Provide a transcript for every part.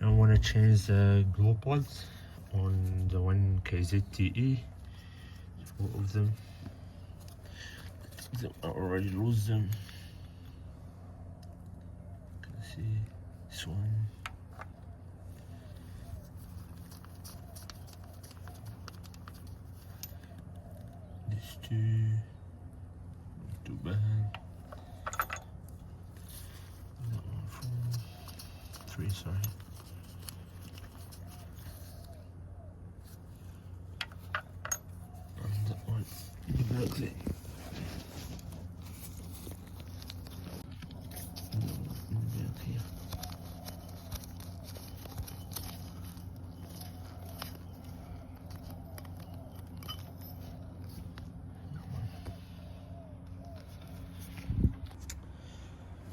I want to change the glow plugs on the 1KZ-TE. Four of them. I already lose them. You can see this one. These two. Not too bad. That one, four. Three, sorry. And that one exactly. Back here.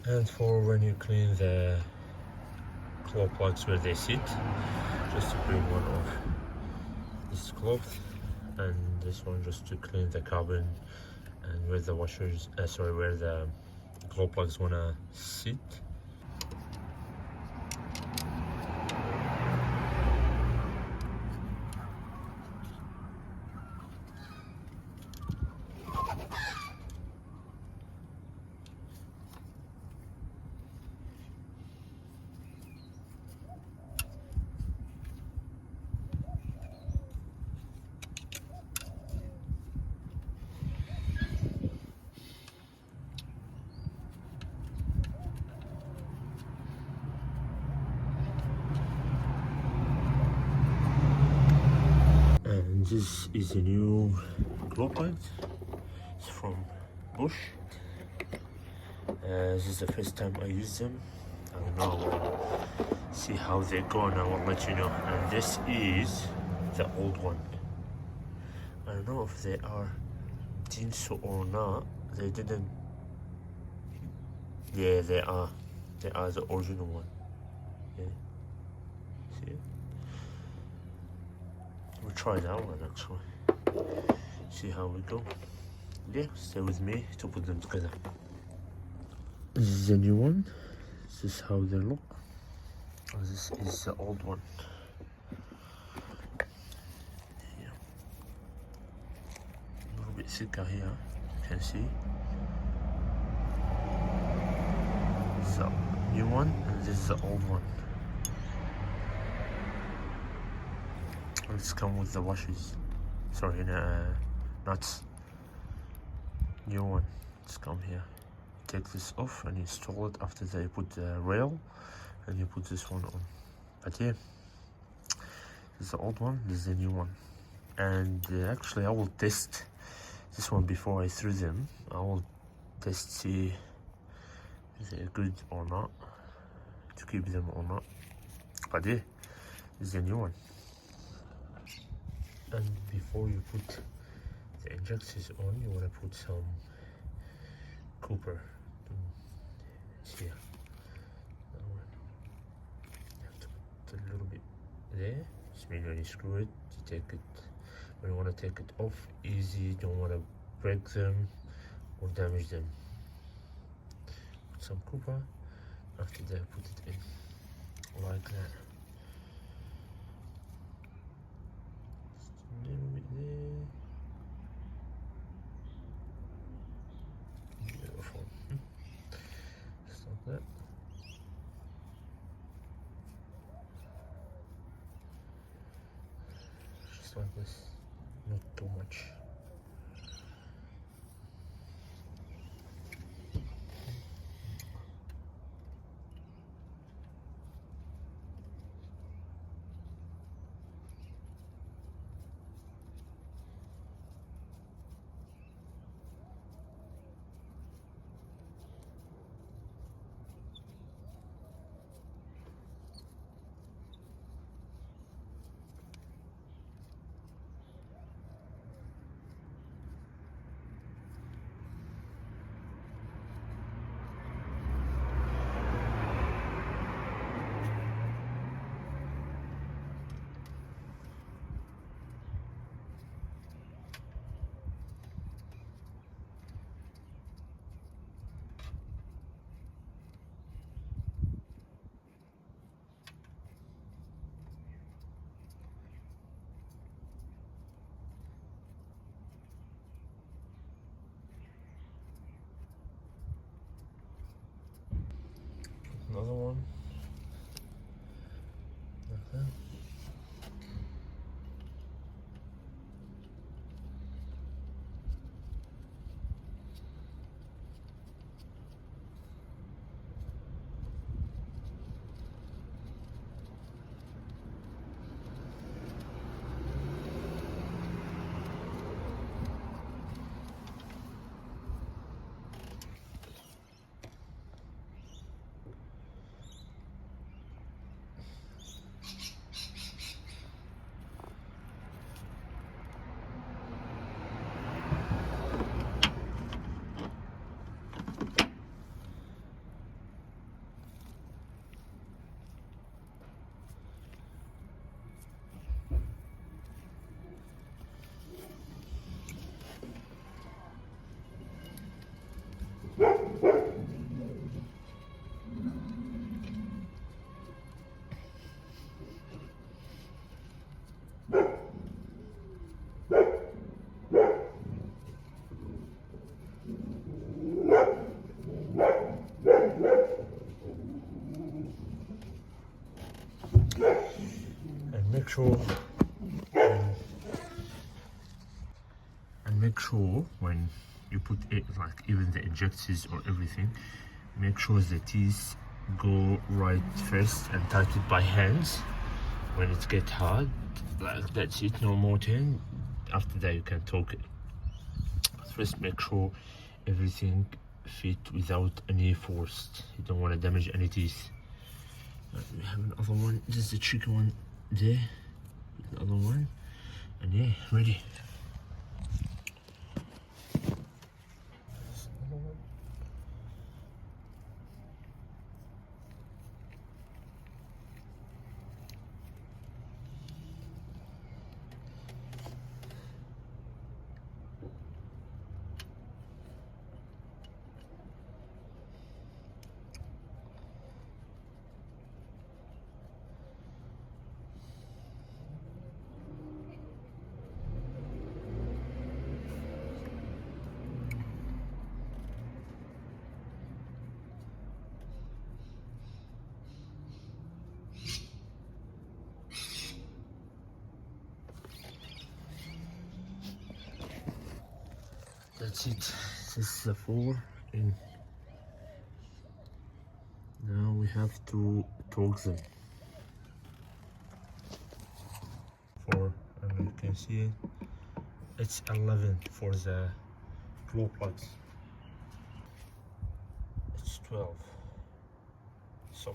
And for when you clean the claw plugs where they sit, just to bring one off this cloth, and this one just to clean the cabin and where the washers, where the claw plugs wanna sit. And this is a new glow plug. It's from Bush. This is the first time I use them. I don't know. See how they go, and I will let you know. And this is the old one. I don't know if they are tinsel or not. They didn't. Yeah, they are. They are the original one. Yeah. See it? We'll try that one actually. See how we go. Yeah, stay with me to put them together. This is the new one. This is how they look. This is the old one. Yeah. A little bit thicker here, you can see. This is the new one, and this is the old one. It's come with the washes. Sorry, nuts. New one. It's come here. Take this off and install it after they put the rail, and you put this one on. But yeah, this is the old one, this is the new one. And actually I will test this one before I threw them. I will test, see if they're good or not, to keep them or not. But yeah, this is the new one. And before you put the injectors on, you want to put some copper. It's here. That one. You have to put a little bit there. Just mean when you screw it, you take it. When you want to take it off, easy. Don't want to break them or damage them. Put some copper. After that, put it in like that. Just a little bit there. Beautiful. Just like that. Just like this. Not too much. And make sure when you put it, like even the injectors or everything, make sure the teeth go right first and tight it by hands. When it gets hard, like that's it, no more turn. After that you can torque it. First make sure everything fit without any force. You don't want to damage any teeth. We have another one, this is the tricky one there, another one, and yeah, ready. That's it. This is the 4 in. Now we have to torque them. 4, and you can see it. It's 11 for the glow plugs. It's 12. So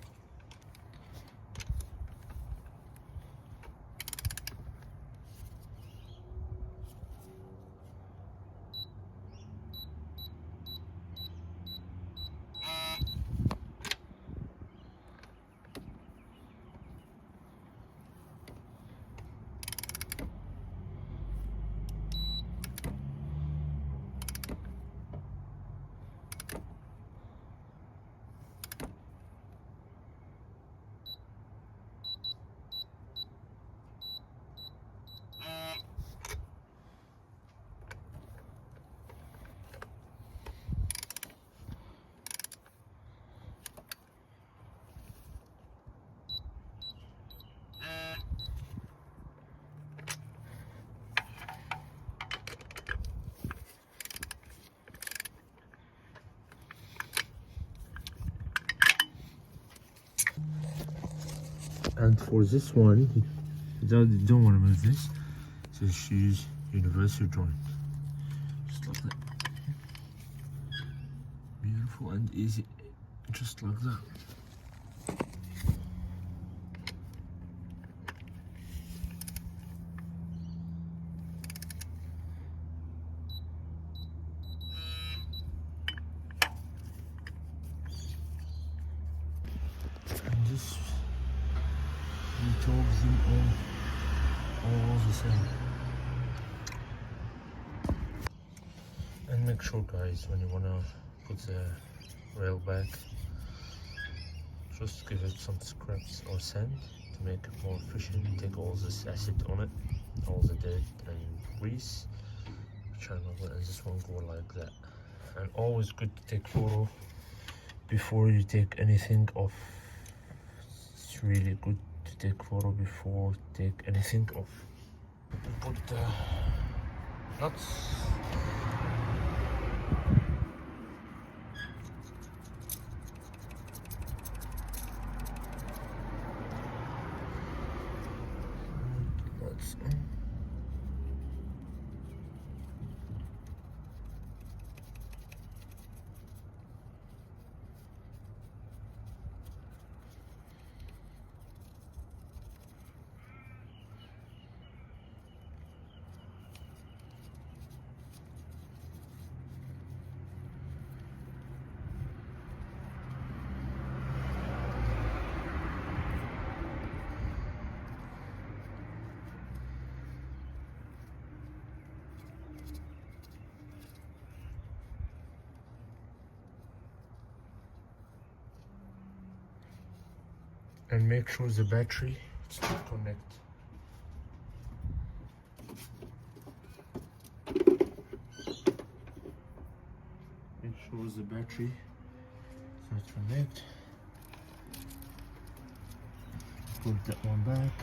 and for this one, you don't want to move this, just use universal joint, just like that. Beautiful and easy, just like that. And this, we torque them all the same. And make sure, guys, when you wanna put the rail back, just give it some scraps or sand to make it more efficient. Take all this acid on it, all the dirt and grease, and this one go like that. And always good to take photo before you take anything off. It's really good to to take photo before take anything off. Put the nuts. Nuts. And make sure the battery still connect. Make sure the battery still connect. Put that one back.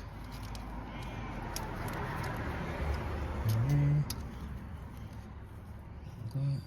That.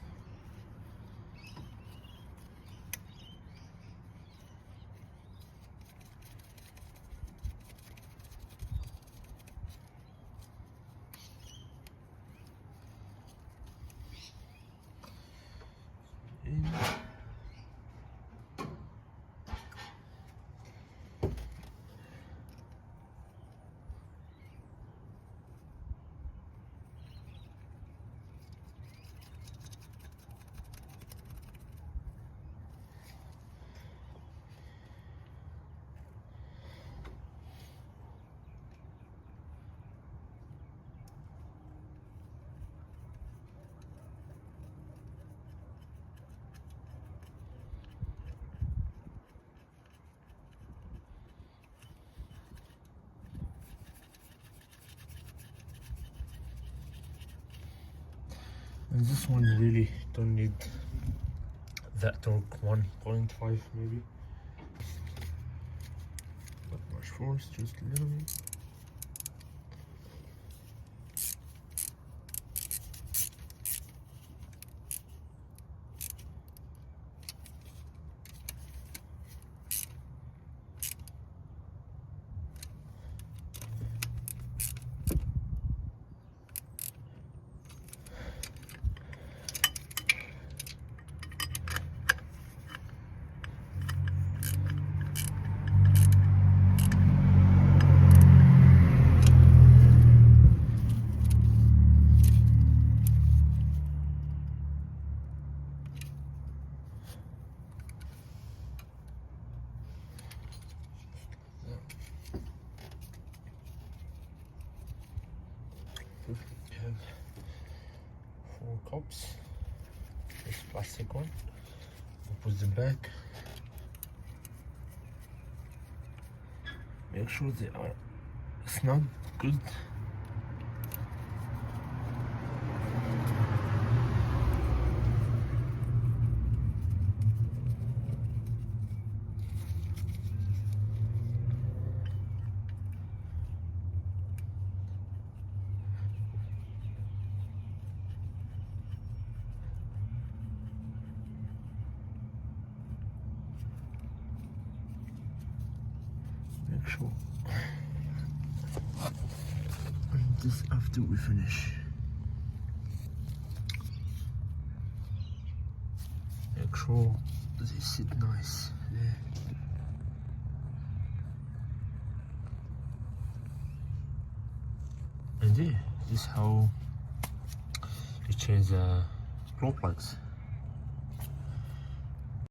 And this one really don't need that torque, 1.5 maybe. Not much force, just a little bit. We have 4 cups. This plastic one. We'll put them back. Make sure they are snug, good. Make sure. And this after we finish. Make sure they sit nice there. And yeah, this is how you change the floor plugs.